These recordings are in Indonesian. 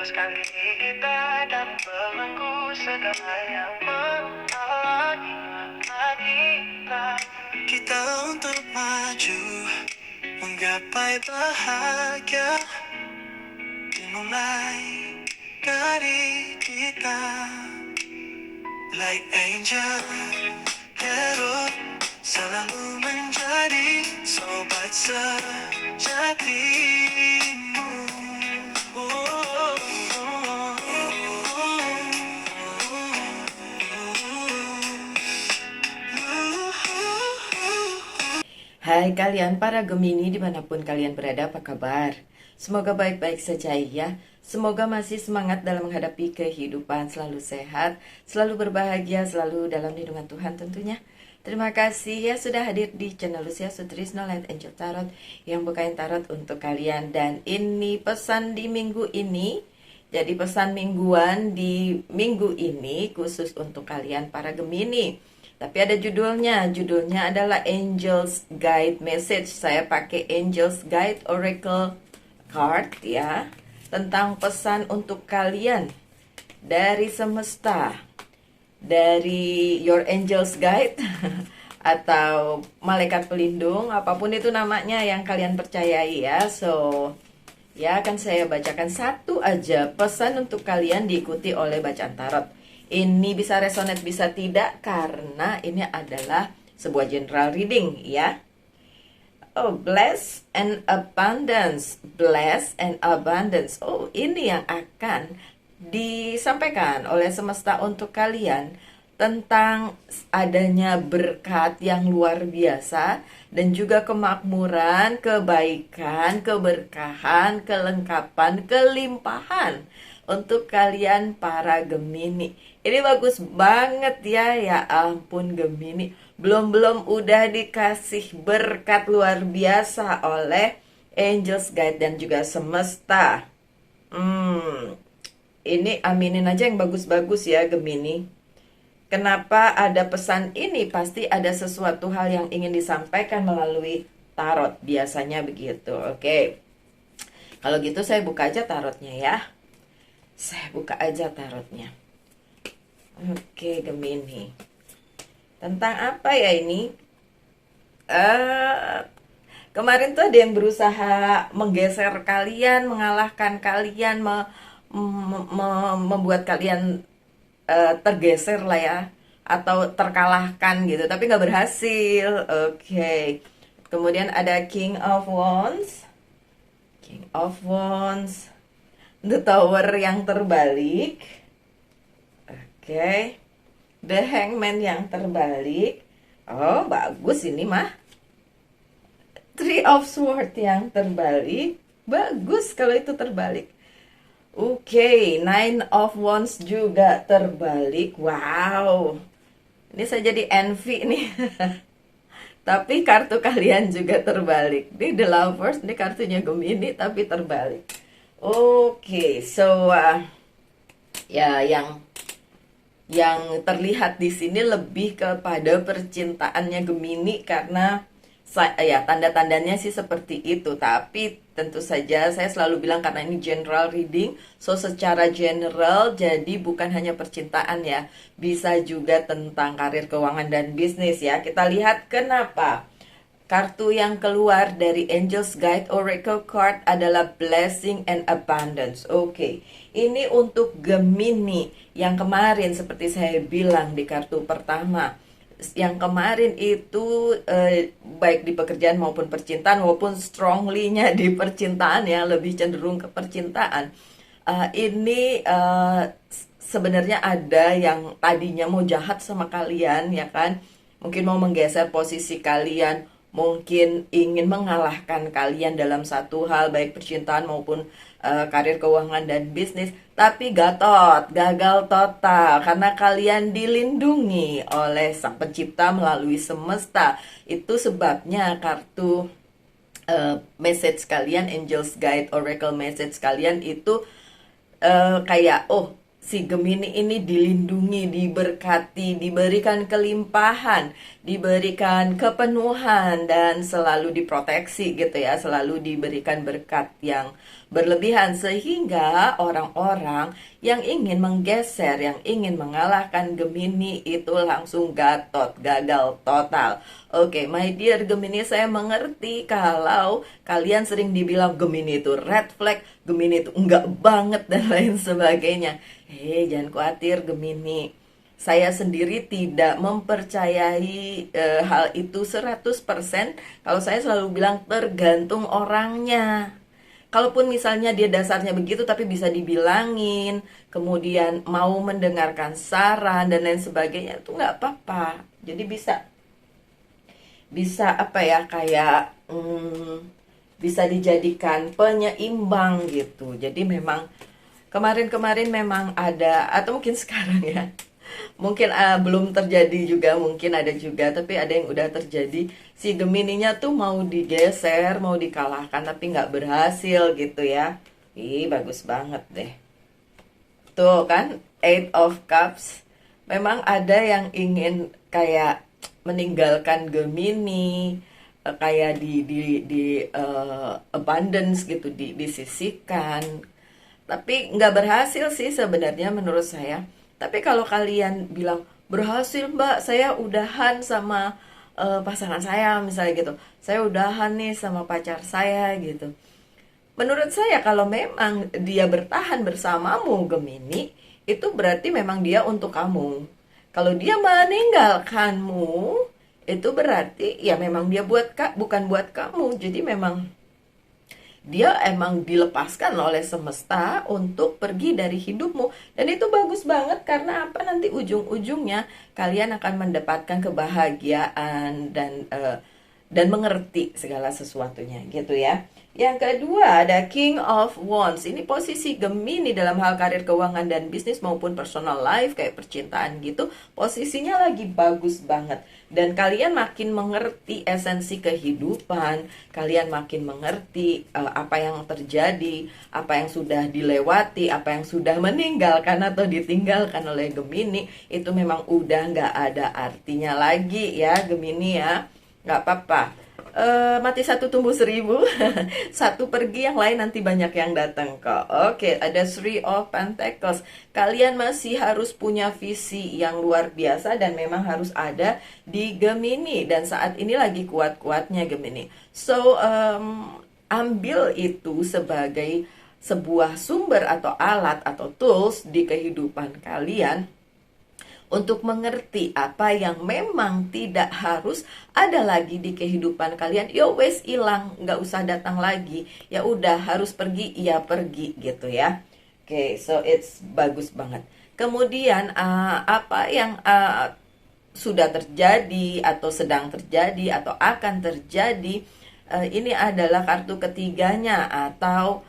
Lepaskan kita dan belenggu segala yang menghalangi kita. Kita untuk maju, menggapai bahagia, dimulai dari kita. Like angel, hero, selalu menjadi sobat sejatimu. Hai kalian para Gemini dimanapun kalian berada, apa kabar? Semoga baik-baik saja ya. Semoga masih semangat dalam menghadapi kehidupan, selalu sehat, selalu berbahagia, selalu dalam lindungan Tuhan tentunya. Terima kasih ya sudah hadir di channel Lucia Sutrisno Light Angel Tarot yang bukain tarot untuk kalian. Dan ini pesan di minggu ini, jadi pesan mingguan di minggu ini khusus untuk kalian para Gemini. Tapi ada judulnya adalah Angel's Guide Message. Saya pakai Angel's Guide Oracle Card ya, tentang pesan untuk kalian dari semesta, dari Your Angel's Guide atau malaikat pelindung, apapun itu namanya yang kalian percayai ya. So, ya akan saya bacakan satu aja pesan untuk kalian diikuti oleh bacaan tarot. Ini bisa resonate, bisa tidak, karena ini adalah sebuah general reading ya. Oh, bless and abundance. Bless and abundance. Oh, ini yang akan disampaikan oleh semesta untuk kalian tentang adanya berkat yang luar biasa dan juga kemakmuran, kebaikan, keberkahan, kelengkapan, kelimpahan untuk kalian para Gemini. Ini bagus banget ya ampun Gemini. Belum udah dikasih berkat luar biasa oleh Angel's Guide dan juga semesta. Ini aminin aja yang bagus-bagus ya Gemini. Kenapa ada pesan ini? Pasti ada sesuatu hal yang ingin disampaikan melalui tarot. Biasanya begitu, oke. Kalau gitu saya buka aja tarotnya ya. Saya buka aja tarotnya. Oke, Gemini. Tentang apa ya ini? Kemarin tuh ada yang berusaha menggeser kalian, mengalahkan kalian, membuat kalian tergeser lah ya, atau terkalahkan gitu, tapi nggak berhasil. Oke. Kemudian ada King of Wands, The Tower yang terbalik. Oke. The Hangman yang terbalik. Oh, bagus ini mah. Three of Swords yang terbalik. Bagus kalau itu terbalik. Oke, Nine of Wands juga terbalik. Wow. Ini saya jadi envy nih. Tapi kartu kalian juga terbalik. Ini The Lovers, ini kartunya Gemini tapi terbalik. Oke, so ya yang terlihat di sini lebih kepada percintaannya Gemini, karena ya tanda-tandanya sih seperti itu. Tapi tentu saja saya selalu bilang karena ini general reading, so secara general jadi bukan hanya percintaan ya, bisa juga tentang karir, keuangan, dan bisnis ya. Kita lihat kenapa kartu yang keluar dari Angel's Guide Oracle Card adalah Blessing and Abundance. Oke, ini untuk Gemini yang kemarin seperti saya bilang di kartu pertama. Yang kemarin itu baik di pekerjaan maupun percintaan, maupun strongly-nya di percintaan ya, lebih cenderung ke percintaan. Ini sebenarnya ada yang tadinya mau jahat sama kalian ya kan, mungkin mau menggeser posisi kalian, mungkin ingin mengalahkan kalian dalam satu hal, baik percintaan maupun karir, keuangan, dan bisnis. Tapi gagal total karena kalian dilindungi oleh Sang Pencipta melalui semesta. Itu sebabnya kartu message kalian, Angel's Guide Oracle Message kalian itu kayak, oh, si Gemini ini dilindungi, diberkati, diberikan kelimpahan, diberikan kepenuhan, dan selalu diproteksi gitu ya, selalu diberikan berkat yang berlebihan sehingga orang-orang yang ingin menggeser, yang ingin mengalahkan Gemini itu langsung gatot, gagal total. Oke, my dear Gemini, saya mengerti kalau kalian sering dibilang Gemini itu red flag, Gemini itu enggak banget dan lain sebagainya. Jangan khawatir Gemini. Saya sendiri tidak mempercayai hal itu 100%. Kalau saya selalu bilang tergantung orangnya. Kalaupun misalnya dia dasarnya begitu tapi bisa dibilangin, kemudian mau mendengarkan saran dan lain sebagainya, itu nggak apa-apa. Jadi bisa apa ya, kayak bisa dijadikan penyeimbang gitu. Jadi memang kemarin-kemarin memang ada, atau mungkin sekarang ya, mungkin belum terjadi juga, mungkin ada juga, tapi ada yang udah terjadi. Si Gemininya tuh mau digeser, mau dikalahkan, tapi nggak berhasil gitu ya. Bagus banget deh. Tuh kan, Eight of Cups. Memang ada yang ingin kayak meninggalkan Gemini, kayak di abundance gitu, disisihkan. Tapi nggak berhasil sih sebenarnya menurut saya. Tapi kalau kalian bilang, berhasil mbak, saya udahan sama pasangan saya misalnya gitu. Saya udahan nih sama pacar saya gitu. Menurut saya kalau memang dia bertahan bersamamu Gemini, itu berarti memang dia untuk kamu. Kalau dia meninggalkanmu, itu berarti ya memang dia bukan buat kamu. Jadi memang dia emang dilepaskan oleh semesta untuk pergi dari hidupmu. Dan itu bagus banget karena apa, nanti ujung-ujungnya kalian akan mendapatkan kebahagiaan dan mengerti segala sesuatunya gitu ya. Yang kedua ada King of Wands. Ini posisi Gemini dalam hal karir, keuangan, dan bisnis maupun personal life kayak percintaan gitu. Posisinya lagi bagus banget. Dan kalian makin mengerti esensi kehidupan. Kalian makin mengerti apa yang terjadi, apa yang sudah dilewati, apa yang sudah meninggalkan atau ditinggalkan oleh Gemini. Itu memang udah nggak ada artinya lagi ya Gemini ya. Nggak apa-apa. Mati satu tumbuh seribu. Satu pergi, yang lain nanti banyak yang datang kok. Oke, ada Three of Pentacles. Kalian masih harus punya visi yang luar biasa dan memang harus ada di Gemini. Dan saat ini lagi kuat-kuatnya Gemini. So, ambil itu sebagai sebuah sumber atau alat atau tools di kehidupan kalian untuk mengerti apa yang memang tidak harus ada lagi di kehidupan kalian. Yo wes, hilang, nggak usah datang lagi. Ya udah, harus pergi, ya pergi gitu ya. Oke, so it's bagus banget. Kemudian apa yang sudah terjadi atau sedang terjadi atau akan terjadi, ini adalah kartu ketiganya atau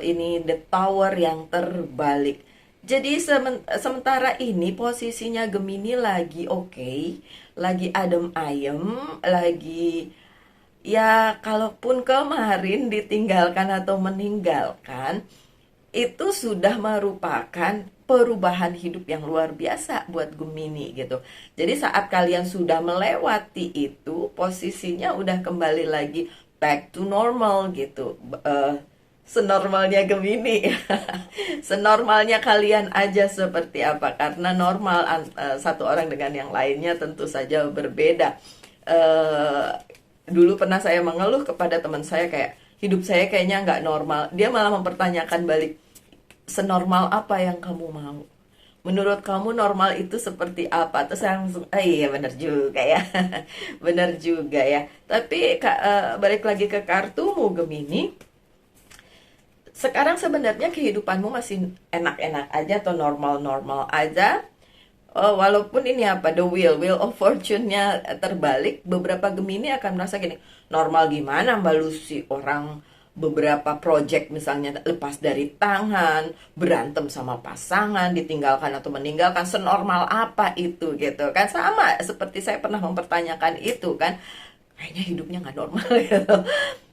ini the Tower yang terbalik. Jadi sementara ini posisinya Gemini lagi oke, lagi adem ayem, lagi ya kalaupun kemarin ditinggalkan atau meninggalkan, itu sudah merupakan perubahan hidup yang luar biasa buat Gemini gitu. Jadi saat kalian sudah melewati itu, posisinya udah kembali lagi back to normal gitu. Senormalnya Gemini. Senormalnya kalian aja seperti apa, karena normal satu orang dengan yang lainnya tentu saja berbeda. Dulu pernah saya mengeluh kepada teman saya kayak hidup saya kayaknya nggak normal. Dia malah mempertanyakan balik, senormal apa yang kamu mau? Menurut kamu normal itu seperti apa? Terus saya langsung, iya bener juga ya. Bener juga ya. Tapi balik lagi ke kartumu Gemini. Sekarang sebenarnya kehidupanmu masih enak-enak aja atau normal-normal aja. Walaupun ini apa, the wheel of fortune-nya terbalik, beberapa Gemini akan merasa gini, normal gimana Mbak Lucy, orang beberapa project misalnya lepas dari tangan, berantem sama pasangan, ditinggalkan atau meninggalkan, senormal apa itu gitu kan. Sama seperti saya pernah mempertanyakan itu kan, kayaknya hidupnya nggak normal gitu.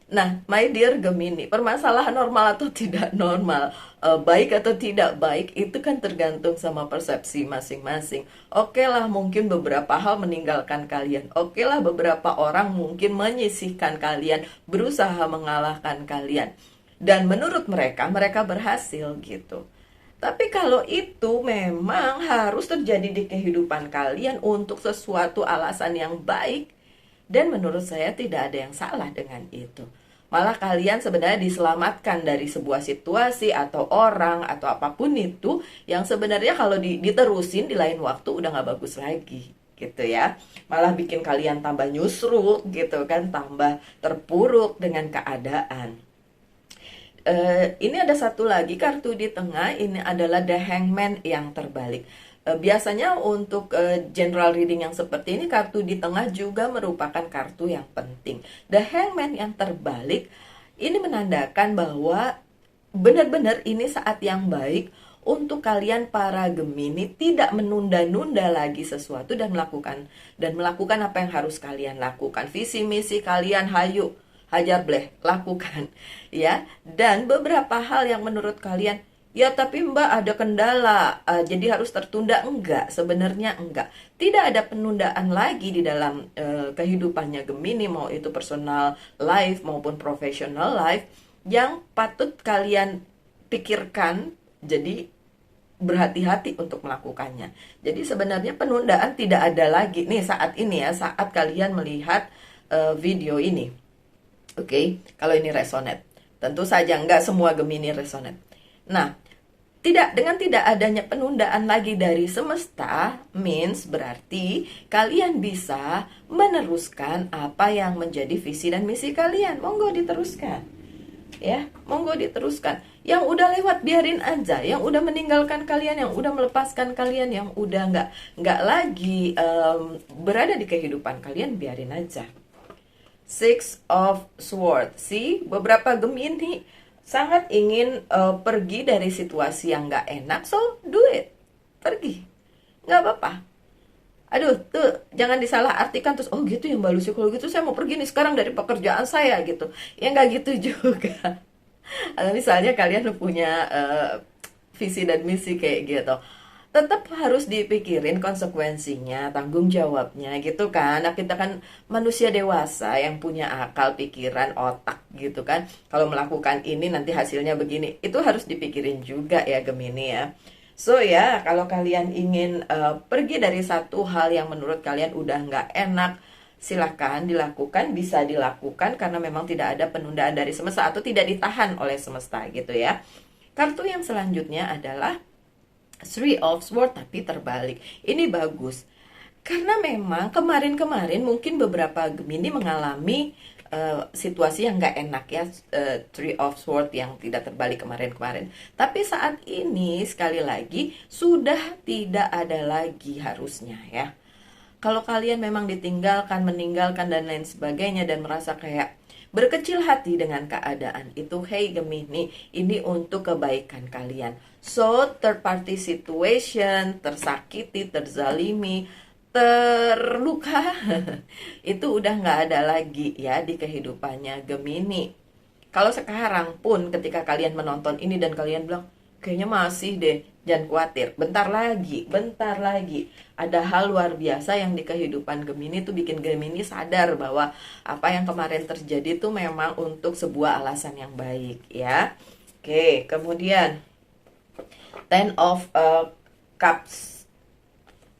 Nah, my dear Gemini, permasalahan normal atau tidak normal, baik atau tidak baik, itu kan tergantung sama persepsi masing-masing. Oke lah, mungkin beberapa hal meninggalkan kalian. Oke lah, beberapa orang mungkin menyisihkan kalian, berusaha mengalahkan kalian. Dan menurut mereka, mereka berhasil gitu. Tapi kalau itu memang harus terjadi di kehidupan kalian untuk sesuatu alasan yang baik, dan menurut saya tidak ada yang salah dengan itu. Malah kalian sebenarnya diselamatkan dari sebuah situasi atau orang atau apapun itu yang sebenarnya kalau diterusin di lain waktu udah nggak bagus lagi gitu ya. Malah bikin kalian tambah nyusruk gitu kan, tambah terpuruk dengan keadaan. Ini ada satu lagi kartu di tengah, ini adalah The Hangman yang terbalik. Biasanya untuk general reading yang seperti ini, kartu di tengah juga merupakan kartu yang penting. The Hangman yang terbalik ini menandakan bahwa benar-benar ini saat yang baik untuk kalian para Gemini tidak menunda-nunda lagi sesuatu dan melakukan apa yang harus kalian lakukan. Visi misi kalian, hayu hajar bleh, lakukan ya. Dan beberapa hal yang menurut kalian, ya tapi Mbak ada kendala, jadi harus tertunda. Enggak, sebenarnya enggak. Tidak ada penundaan lagi di dalam kehidupannya Gemini, mau itu personal life maupun professional life, yang patut kalian pikirkan. Jadi berhati-hati untuk melakukannya. Jadi sebenarnya penundaan tidak ada lagi nih saat ini ya, saat kalian melihat video ini. Oke, kalau ini resonate. Tentu saja nggak semua Gemini resonate. Nah, dengan tidak adanya penundaan lagi dari semesta, means berarti kalian bisa meneruskan apa yang menjadi visi dan misi kalian. Monggo diteruskan. Ya, monggo diteruskan. Yang udah lewat biarin aja. Yang udah meninggalkan kalian, yang udah melepaskan kalian, yang udah nggak lagi berada di kehidupan kalian, biarin aja. Six of Swords. See, beberapa Gemini sangat ingin pergi dari situasi yang nggak enak, so do it. Pergi, nggak apa-apa. Aduh, tuh jangan disalah artikan terus, oh gitu ya Mbak Lucy, kalau gitu saya mau pergi nih sekarang dari pekerjaan saya gitu. Ya nggak gitu juga. Atau misalnya kalian punya visi dan misi kayak gitu, tetap harus dipikirin konsekuensinya, tanggung jawabnya gitu kan. Nah, kita kan manusia dewasa yang punya akal, pikiran, otak gitu kan. Kalau melakukan ini nanti hasilnya begini, itu harus dipikirin juga ya Gemini ya. So ya, kalau kalian ingin pergi dari satu hal yang menurut kalian udah nggak enak, silahkan dilakukan, bisa dilakukan karena memang tidak ada penundaan dari semesta atau tidak ditahan oleh semesta gitu ya. Kartu yang selanjutnya adalah Three of Swords tapi terbalik. Ini bagus karena memang kemarin-kemarin mungkin beberapa Gemini mengalami situasi yang nggak enak ya, Three of Swords yang tidak terbalik kemarin-kemarin. Tapi saat ini sekali lagi sudah tidak ada lagi harusnya ya. Kalau kalian memang ditinggalkan, meninggalkan dan lain sebagainya dan merasa kayak berkecil hati dengan keadaan itu, hey Gemini, ini untuk kebaikan kalian. So, third party situation, tersakiti, terzalimi, terluka, itu udah nggak ada lagi ya di kehidupannya Gemini. Kalau sekarang pun ketika kalian menonton ini dan kalian bilang, kayaknya masih deh, jangan khawatir, bentar lagi ada hal luar biasa yang di kehidupan Gemini tuh bikin Gemini sadar bahwa apa yang kemarin terjadi tuh memang untuk sebuah alasan yang baik ya. Oke, kemudian Ten of Cups,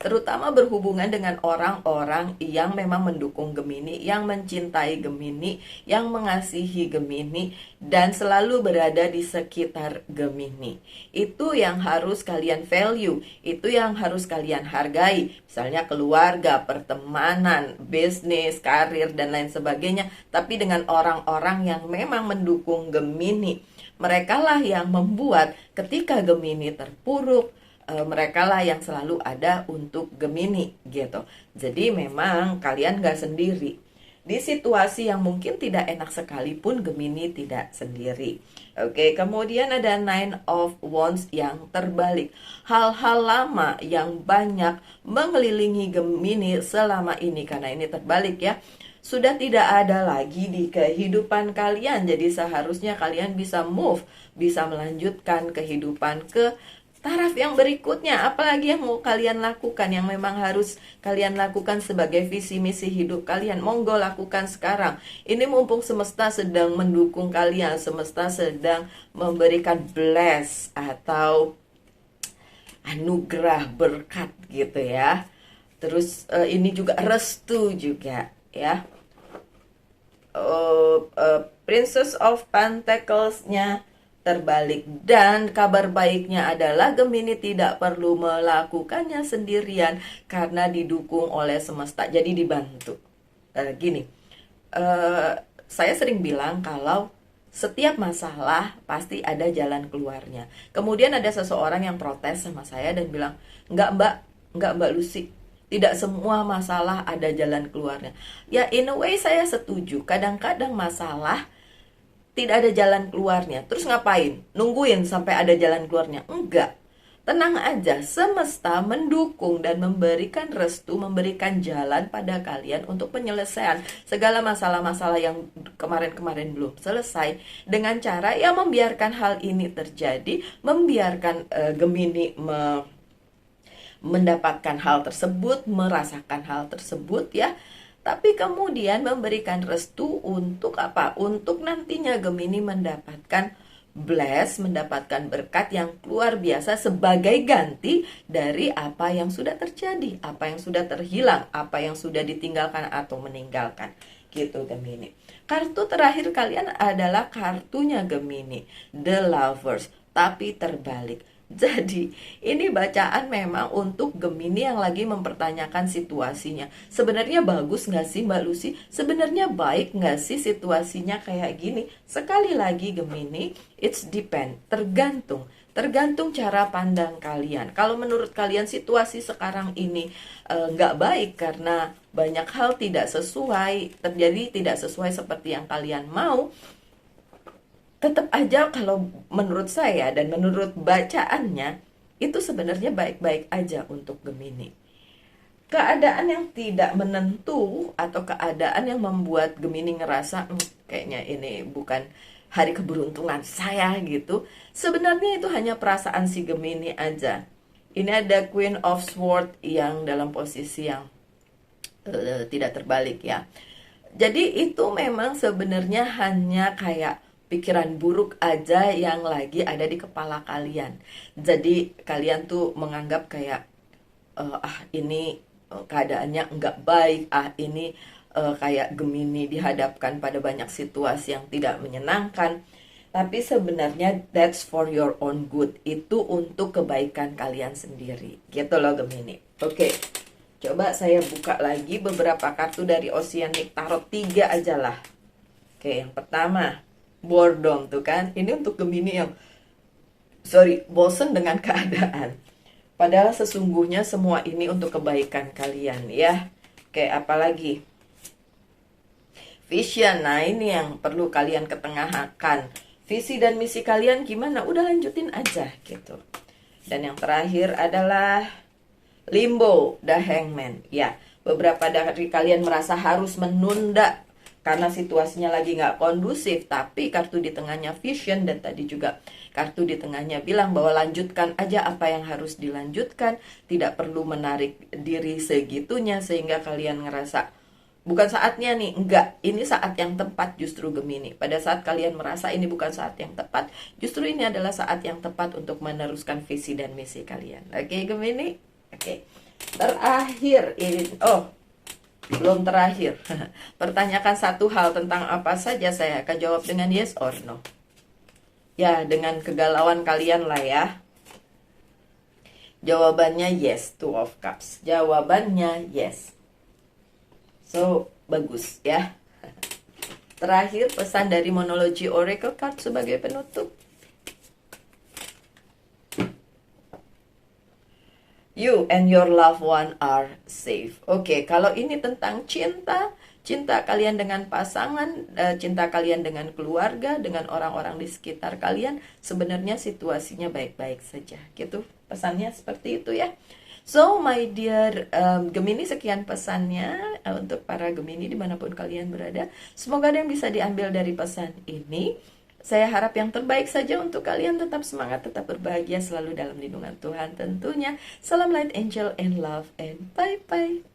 terutama berhubungan dengan orang-orang yang memang mendukung Gemini, yang mencintai Gemini, yang mengasihi Gemini, dan selalu berada di sekitar Gemini. Itu yang harus kalian value, itu yang harus kalian hargai. Misalnya keluarga, pertemanan, bisnis, karir, dan lain sebagainya. Tapi dengan orang-orang yang memang mendukung Gemini. Merekalah yang membuat ketika Gemini terpuruk, mereka lah yang selalu ada untuk Gemini gitu. Jadi memang kalian gak sendiri. Di situasi yang mungkin tidak enak sekalipun, Gemini tidak sendiri. Oke, kemudian ada Nine of Wands yang terbalik. Hal-hal lama yang banyak mengelilingi Gemini selama ini, karena ini terbalik ya, sudah tidak ada lagi di kehidupan kalian. Jadi seharusnya kalian bisa move, bisa melanjutkan kehidupan ke Taraf yang berikutnya, apalagi yang mau kalian lakukan, yang memang harus kalian lakukan sebagai visi misi hidup kalian, monggo lakukan sekarang. Ini mumpung semesta sedang mendukung kalian, semesta sedang memberikan bless atau anugerah berkat gitu ya. Terus ini juga restu juga ya. Princess of Pentacles-nya terbalik, dan kabar baiknya adalah Gemini tidak perlu melakukannya sendirian karena didukung oleh semesta, jadi dibantu. Gini, saya sering bilang kalau setiap masalah pasti ada jalan keluarnya. Kemudian ada seseorang yang protes sama saya dan bilang, enggak mbak Lucy, tidak semua masalah ada jalan keluarnya. Ya, in a way saya setuju. Kadang-kadang masalah tidak ada jalan keluarnya. Terus ngapain? Nungguin sampai ada jalan keluarnya? Enggak. Tenang aja, semesta mendukung dan memberikan restu, memberikan jalan pada kalian untuk penyelesaian segala masalah-masalah yang kemarin-kemarin belum selesai, dengan cara ya membiarkan hal ini terjadi, membiarkan Gemini mendapatkan hal tersebut, merasakan hal tersebut ya. Tapi kemudian memberikan restu untuk apa? Untuk nantinya Gemini mendapatkan bless, mendapatkan berkat yang luar biasa sebagai ganti dari apa yang sudah terjadi, apa yang sudah terhilang, apa yang sudah ditinggalkan atau meninggalkan. Gitu Gemini. Kartu terakhir kalian adalah kartunya Gemini, The Lovers, tapi terbalik. Jadi, ini bacaan memang untuk Gemini yang lagi mempertanyakan situasinya. Sebenarnya bagus nggak sih Mbak Lucy? Sebenarnya baik nggak sih situasinya kayak gini? Sekali lagi Gemini, it's depend, tergantung cara pandang kalian. Kalau menurut kalian situasi sekarang ini nggak baik karena banyak hal tidak sesuai, terjadi tidak sesuai seperti yang kalian mau, tetap aja kalau menurut saya dan menurut bacaannya itu sebenarnya baik-baik aja untuk Gemini. Keadaan yang tidak menentu atau keadaan yang membuat Gemini ngerasa kayaknya ini bukan hari keberuntungan saya gitu, sebenarnya itu hanya perasaan si Gemini aja. Ini ada Queen of Swords yang dalam posisi yang tidak terbalik ya. Jadi itu memang sebenarnya hanya kayak pikiran buruk aja yang lagi ada di kepala kalian. Jadi kalian tuh menganggap kayak ini keadaannya enggak baik, ini kayak Gemini dihadapkan pada banyak situasi yang tidak menyenangkan. Tapi sebenarnya that's for your own good. Itu untuk kebaikan kalian sendiri. Gitu loh Gemini. Oke. Coba saya buka lagi beberapa kartu dari Oceanic Tarot, 3 aja lah. Oke, yang pertama boredom tuh kan, ini untuk Gemini yang bosen dengan keadaan, padahal sesungguhnya semua ini untuk kebaikan kalian ya. Oke, apalagi vision. Nah ini yang perlu kalian ketengahkan, visi dan misi kalian gimana, udah lanjutin aja gitu. Dan yang terakhir adalah limbo, the hangman ya. Beberapa dari kalian merasa harus menunda karena situasinya lagi nggak kondusif, tapi kartu di tengahnya vision, dan tadi juga kartu di tengahnya bilang bahwa lanjutkan aja apa yang harus dilanjutkan, tidak perlu menarik diri segitunya sehingga kalian ngerasa bukan saatnya nih. Enggak, ini saat yang tepat justru Gemini. Pada saat kalian merasa ini bukan saat yang tepat, justru ini adalah saat yang tepat untuk meneruskan visi dan misi kalian. Oke Gemini? Oke. Terakhir ini, belum terakhir. Pertanyakan satu hal tentang apa saja, saya akan jawab dengan yes or no. Ya, dengan kegalauan kalian lah ya. Jawabannya yes, 2 of cups. Jawabannya yes. So, bagus ya. Terakhir, pesan dari Monology Oracle Card sebagai penutup. You and your loved one are safe. Oke, kalau ini tentang cinta kalian dengan pasangan, cinta kalian dengan keluarga, dengan orang-orang di sekitar kalian, sebenarnya situasinya baik-baik saja. Gitu, pesannya seperti itu ya. So, my dear Gemini, sekian pesannya untuk para Gemini dimanapun kalian berada. Semoga ada yang bisa diambil dari pesan ini. Saya harap yang terbaik saja untuk kalian. Tetap semangat, tetap berbahagia, selalu dalam lindungan Tuhan tentunya. Salam light angel and love and bye-bye.